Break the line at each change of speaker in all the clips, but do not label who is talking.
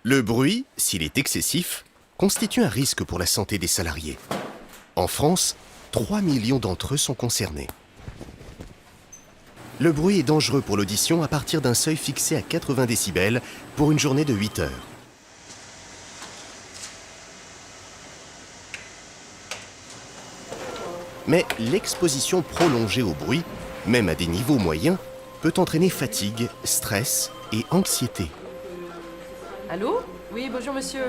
Le bruit, s'il est excessif, constitue un risque pour la santé des salariés. En France, 3 millions d'entre eux sont concernés. Le bruit est dangereux pour l'audition à partir d'un seuil fixé à 80 décibels pour une journée de 8 heures. Mais l'exposition prolongée au bruit, même à des niveaux moyens, peut entraîner fatigue, stress et anxiété.
Allô? Oui, bonjour monsieur.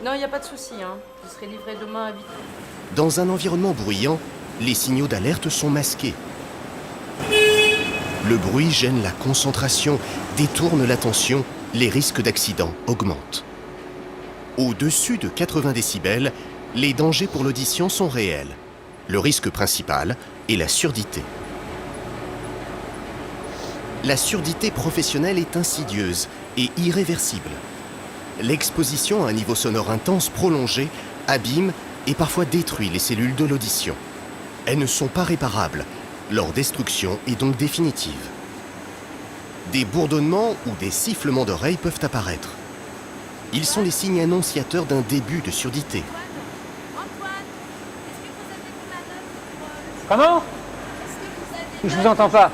Non, il n'y a pas de souci, hein. Vous serez livré demain à 8h.
Dans un environnement bruyant, les signaux d'alerte sont masqués. Le bruit gêne la concentration, détourne l'attention, les risques d'accident augmentent. Au-dessus de 80 décibels, les dangers pour l'audition sont réels. Le risque principal est la surdité. La surdité professionnelle est insidieuse et irréversible. L'exposition à un niveau sonore intense prolongé abîme et parfois détruit les cellules de l'audition. Elles ne sont pas réparables. Leur destruction est donc définitive. Des bourdonnements ou des sifflements d'oreilles peuvent apparaître. Ils sont les signes annonciateurs d'un début de surdité.
Comment? Je vous entends pas.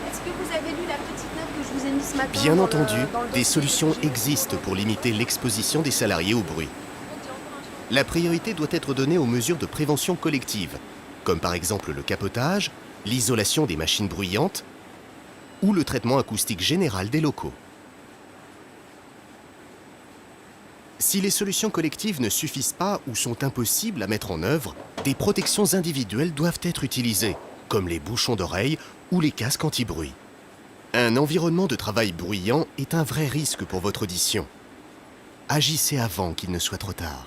Est-ce que vous avez lu la petite note que je vous ai mise ce matin?
Bien entendu, des solutions existent pour limiter l'exposition des salariés au bruit. La priorité doit être donnée aux mesures de prévention collective, comme par exemple le capotage, l'isolation des machines bruyantes ou le traitement acoustique général des locaux. Si les solutions collectives ne suffisent pas ou sont impossibles à mettre en œuvre, des protections individuelles doivent être utilisées, comme les bouchons d'oreilles ou les casques anti-bruit. Un environnement de travail bruyant est un vrai risque pour votre audition. Agissez avant qu'il ne soit trop tard.